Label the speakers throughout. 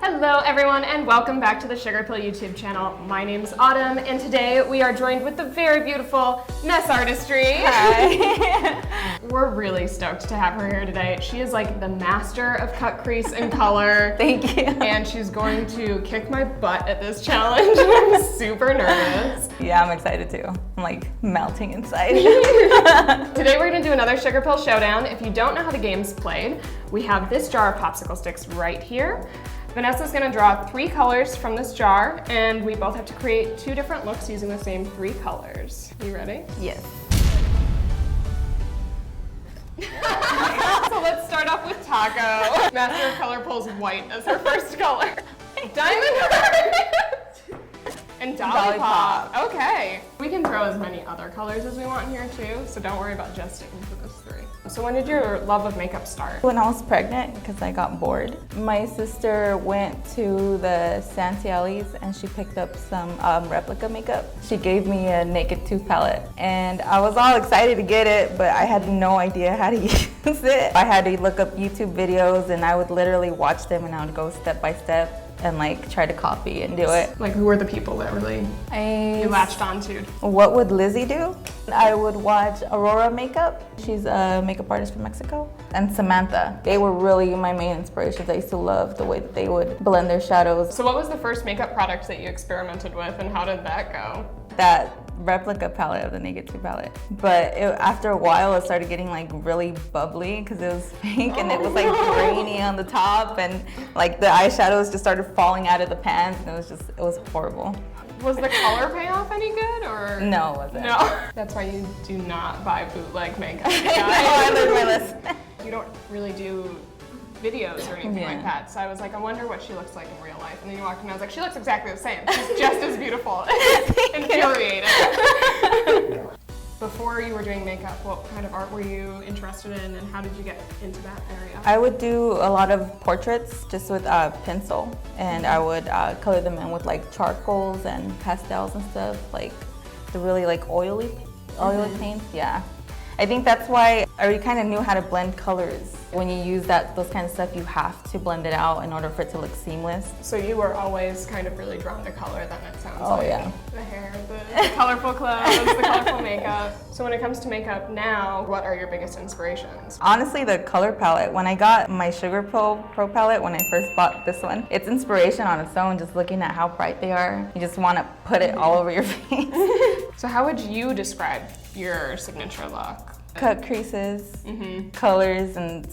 Speaker 1: Hello everyone and welcome back to the Sugarpill YouTube channel. My name's Autumn and today we are joined with the very beautiful NESSARTISTRY.
Speaker 2: Hi.
Speaker 1: We're really stoked to have her here today. She is like the master of cut crease and color.
Speaker 2: Thank you.
Speaker 1: And she's going to kick my butt at this challenge. I'm super nervous.
Speaker 2: Yeah, I'm excited too. I'm like melting inside.
Speaker 1: Today we're gonna do another Sugarpill Showdown. If you don't know how the game's played, we have this jar of popsicle sticks right here. Vanessa's gonna draw 3 colors from this jar, and we both have to create 2 different looks using the same 3 colors. You ready?
Speaker 2: Yes.
Speaker 1: So let's start off with Taco. Master of Color pulls white as her first color. Diamond Heart! And Dolly Pop. Okay. We can throw as many other colors as we want here too, so don't worry about just sticking to this 3. So when did your love of makeup start?
Speaker 2: When I was pregnant, because I got bored. My sister went to the Santialis and she picked up some replica makeup. She gave me a naked tooth palette and I was all excited to get it, but I had no idea how to use it. I had to look up YouTube videos and I would literally watch them and I would go step by step and like try to copy and do it.
Speaker 1: Like who were the people that really you latched onto?
Speaker 2: What would Lizzie do? I would watch Aurora Makeup. She's a makeup artist from Mexico. And Samantha. They were really my main inspirations. I used to love the way that they would blend their shadows.
Speaker 1: So what was the first makeup product that you experimented with and how did that go?
Speaker 2: That replica palette of the Naked 2 palette. But after a while it started getting like really bubbly because it was pink and it was like grainy on the top and like the eyeshadows just started falling out of the pans and it was horrible.
Speaker 1: Was the color payoff any good or?
Speaker 2: No, it wasn't.
Speaker 1: No. That's why you do not buy bootleg makeup.
Speaker 2: I learned my lesson.
Speaker 1: You don't really do videos or anything like that. So I was like, I wonder what she looks like in real life. And then you walked in and I was like, she looks exactly the same. She's just as beautiful. Infuriated. Before you were doing makeup, what kind of art were you interested in and how did you get into that area?
Speaker 2: I would do a lot of portraits just with pencil and I would color them in with like charcoals and pastels and stuff, like the really like oily paints, yeah. I think that's why I already kind of knew how to blend colors. When you use those kind of stuff, you have to blend it out in order for it to look seamless.
Speaker 1: So you were always kind of really drawn to color then, it sounds like.
Speaker 2: Oh yeah.
Speaker 1: The hair, the colorful clothes, the colorful makeup. So when it comes to makeup now, what are your biggest inspirations?
Speaker 2: Honestly, the color palette. When I got my Sugarpill Pro palette, when I first bought this one, it's inspiration on its own, just looking at how bright they are. You just want to put it all over your face.
Speaker 1: So how would you describe your signature look?
Speaker 2: Cut creases, colors, and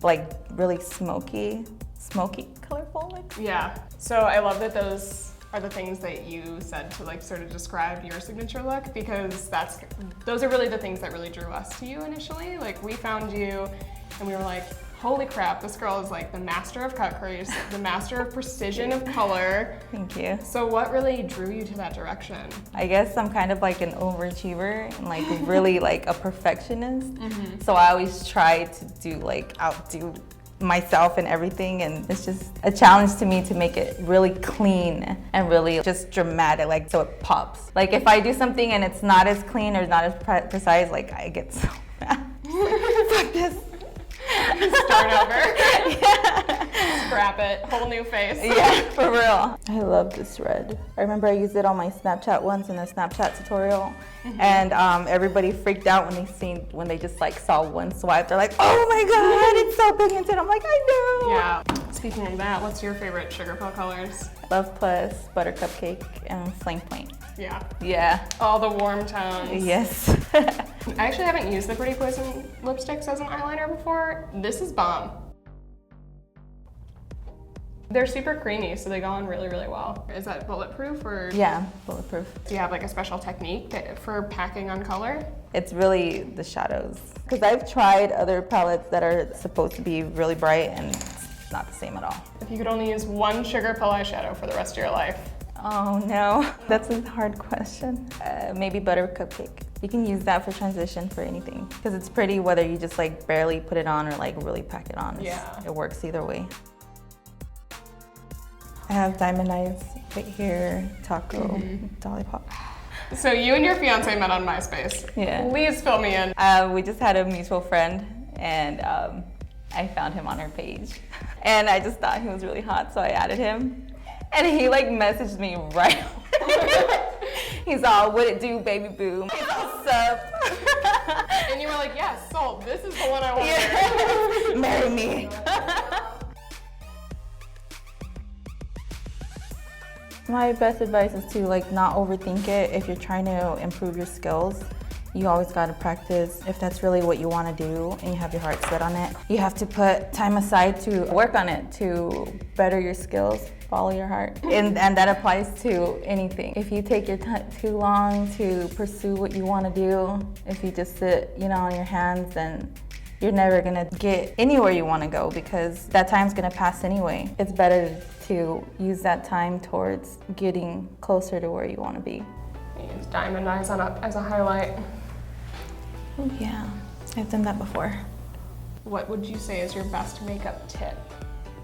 Speaker 2: like really smoky, colorful looks.
Speaker 1: Yeah. So I love that those are the things that you said to like sort of describe your signature look because those are really the things that really drew us to you initially. Like we found you and we were like, holy crap, this girl is like the master of cut crease, the master of precision of color.
Speaker 2: Thank you.
Speaker 1: So what really drew you to that direction?
Speaker 2: I guess I'm kind of like an overachiever and like really like a perfectionist. So I always try to outdo myself and everything, and it's just a challenge to me to make it really clean and really just dramatic, like so it pops. Like if I do something and it's not as clean or not as precise, like I get so mad. Fuck this.
Speaker 1: Start over. Yeah. Scrap it. Whole new face.
Speaker 2: Yeah, for real. I love this red. I remember I used it on my Snapchat once in a Snapchat tutorial, and everybody freaked out when they just like saw one swipe. They're like, "Oh my god, it's so pigmented." I'm like, I know.
Speaker 1: Yeah. Speaking of that, what's your favorite Sugarpill colors?
Speaker 2: Love Plus, Butter Cupcake, and Flame Point.
Speaker 1: Yeah.
Speaker 2: Yeah.
Speaker 1: All the warm tones.
Speaker 2: Yes.
Speaker 1: I actually haven't used the Pretty Poison lipsticks as an eyeliner before. This is bomb. They're super creamy, so they go on really, really well. Is that bulletproof or?
Speaker 2: Yeah, bulletproof.
Speaker 1: Do you have like a special technique for packing on color?
Speaker 2: It's really the shadows. Because I've tried other palettes that are supposed to be really bright and it's not the same at all.
Speaker 1: If you could only use one Sugarpill eyeshadow for the rest of your life.
Speaker 2: Oh no, that's a hard question. Maybe Butter Cupcake. You can use that for transition for anything because it's pretty whether you just like barely put it on or like really pack it on.
Speaker 1: Yeah.
Speaker 2: It works either way. I have diamond eyes right here, Taco, Dolly Pop.
Speaker 1: So you and your fiance met on MySpace.
Speaker 2: Yeah.
Speaker 1: Please fill me in.
Speaker 2: We just had a mutual friend and I found him on her page. And I just thought he was really hot, so I added him. And he like messaged me right away. He's all, what it do, baby boo? He's all, sup?
Speaker 1: And you were like, yeah, sold. This is the one I want.
Speaker 2: Yeah. Marry me. My best advice is to like not overthink it. If you're trying to improve your skills, you always got to practice. If that's really what you want to do and you have your heart set on it, you have to put time aside to work on it, to better your skills, follow your heart. And that applies to anything. If you take your time too long to pursue what you want to do, if you just sit, on your hands, then you're never gonna get anywhere you want to go, because that time's gonna pass anyway. It's better to use that time towards getting closer to where you want to be.
Speaker 1: Use diamond eyes as a highlight.
Speaker 2: Oh yeah, I've done that before.
Speaker 1: What would you say is your best makeup tip?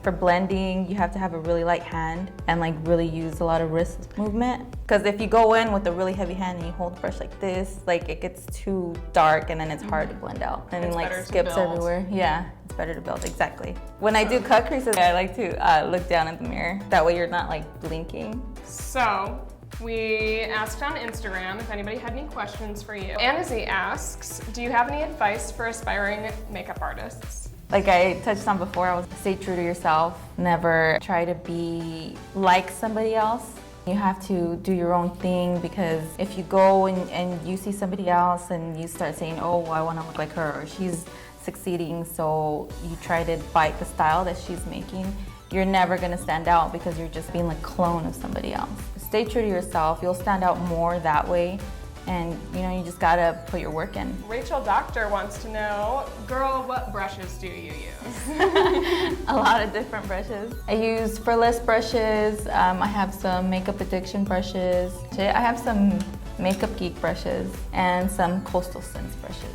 Speaker 2: For blending, you have to have a really light hand and like really use a lot of wrist movement. Because if you go in with a really heavy hand and you hold the brush like this, like it gets too dark and then it's hard to blend out. And
Speaker 1: It's
Speaker 2: like
Speaker 1: better to
Speaker 2: skips
Speaker 1: build.
Speaker 2: everywhere. Yeah, it's better to build, exactly. When I do cut creases, I like to look down at the mirror. That way you're not like blinking.
Speaker 1: So, we asked on Instagram if anybody had any questions for you. Anazzy asks, do you have any advice for aspiring makeup artists?
Speaker 2: Like I touched on before, I was stay true to yourself. Never try to be like somebody else. You have to do your own thing, because if you go and you see somebody else and you start saying, oh, I want to look like her, or she's succeeding, so you try to bite the style that she's making, you're never going to stand out because you're just being like a clone of somebody else. Stay true to yourself. You'll stand out more that way. And you just gotta put your work in.
Speaker 1: Rachel Doctor wants to know, girl, what brushes do you use?
Speaker 2: A lot of different brushes. I use frillless brushes. I have some Makeup Addiction brushes. I have some Makeup Geek brushes and some Coastal Scents brushes.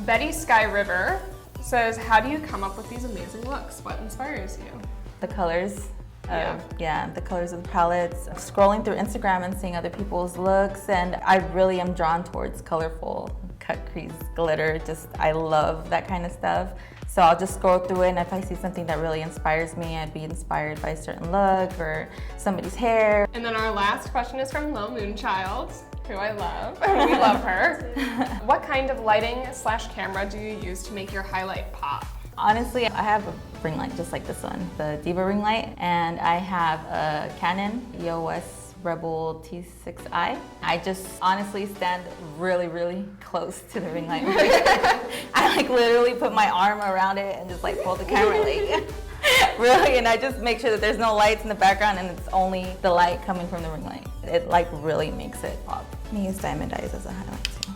Speaker 1: Betty Sky River says, how do you come up with these amazing looks? What inspires you?
Speaker 2: The colors. The colors of the palettes. Scrolling through Instagram and seeing other people's looks, and I really am drawn towards colorful cut crease glitter. I love that kind of stuff. So I'll just scroll through it, and if I see something that really inspires me, I'd be inspired by a certain look or somebody's hair.
Speaker 1: And then our last question is from Lil Moonchild, who I love. We love her. What kind of lighting/camera do you use to make your highlight pop?
Speaker 2: Honestly, I have a ring light just like this one, the Diva ring light, and I have a Canon EOS Rebel T6i. I just honestly stand really, really close to the ring light. I like literally put my arm around it and just like hold the camera like really, and I just make sure that there's no lights in the background and it's only the light coming from the ring light. It like really makes it pop. I use diamond eyes as a highlight too.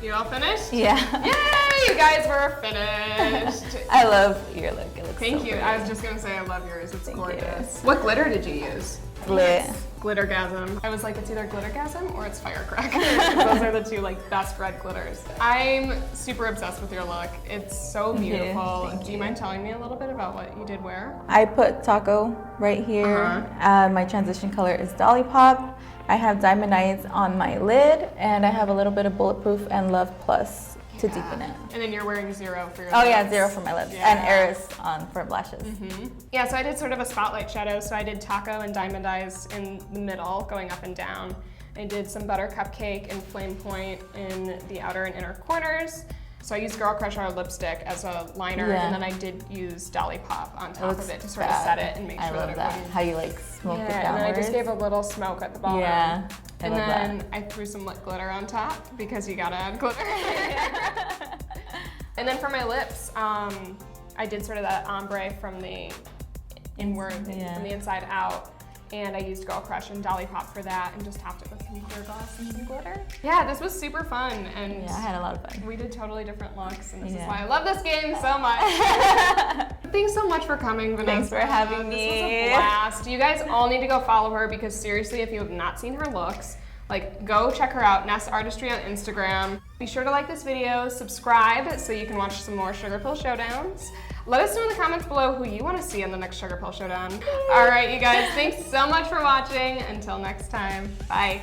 Speaker 1: You all finished?
Speaker 2: Yeah.
Speaker 1: Yay, you guys were finished.
Speaker 2: I love your look. It looks
Speaker 1: Thank
Speaker 2: so
Speaker 1: you.
Speaker 2: pretty.
Speaker 1: I was just gonna say I love yours. It's
Speaker 2: Thank
Speaker 1: gorgeous.
Speaker 2: you.
Speaker 1: What glitter did you use?
Speaker 2: Lit.
Speaker 1: Glittergasm. I was like, it's either Glittergasm or it's Firecracker. Those are the two best red glitters. I'm super obsessed with your look. It's so beautiful.
Speaker 2: Thank
Speaker 1: Do you mind telling me a little bit about what you did wear?
Speaker 2: I put taco right here. My transition color is Dolly Pop. I have diamond eyes on my lid, and I have a little bit of Bulletproof and Love Plus to deepen it.
Speaker 1: And then you're wearing 0 for your
Speaker 2: Oh
Speaker 1: lips.
Speaker 2: yeah, 0 for my lips,
Speaker 1: Yeah.
Speaker 2: and Eris for blushes.
Speaker 1: Yeah, so I did sort of a spotlight shadow. So I did taco and diamond eyes in the middle, going up and down. I did some butter cupcake and flame point in the outer and inner corners. So I used Girl Crush Our lipstick as a liner,
Speaker 2: Yeah.
Speaker 1: and then I did use Dolly Pop on top of
Speaker 2: looks
Speaker 1: it to sort of
Speaker 2: bad.
Speaker 1: set it and make
Speaker 2: I
Speaker 1: sure
Speaker 2: love
Speaker 1: that it
Speaker 2: that.
Speaker 1: wouldn't.
Speaker 2: How you like smoke it
Speaker 1: Yeah,
Speaker 2: downwards.
Speaker 1: and then I just gave a little smoke at the bottom.
Speaker 2: Yeah, I
Speaker 1: And
Speaker 2: love
Speaker 1: then
Speaker 2: that.
Speaker 1: I threw some lip glitter on top because you gotta add glitter. And then for my lips, I did sort of that ombre from the inward,
Speaker 2: Yeah.
Speaker 1: from the inside out. And I used Girl Crush and Dolly Pop for that, and just topped it with some clear gloss and some glitter. Yeah, this was super fun, and
Speaker 2: Yeah, I had a lot of fun.
Speaker 1: we did totally different looks, and this is
Speaker 2: Yeah.
Speaker 1: why I love this game so much. Thanks so much for coming, Vanessa.
Speaker 2: Thanks for having me.
Speaker 1: This was a blast. You guys all need to go follow her, because seriously, if you have not seen her looks, go check her out, NESSARTISTRY on Instagram. Be sure to like this video, subscribe so you can watch some more Sugarpill Showdowns. Let us know in the comments below who you want to see in the next Sugarpill Showdown. All right, you guys, thanks so much for watching. Until next time, bye.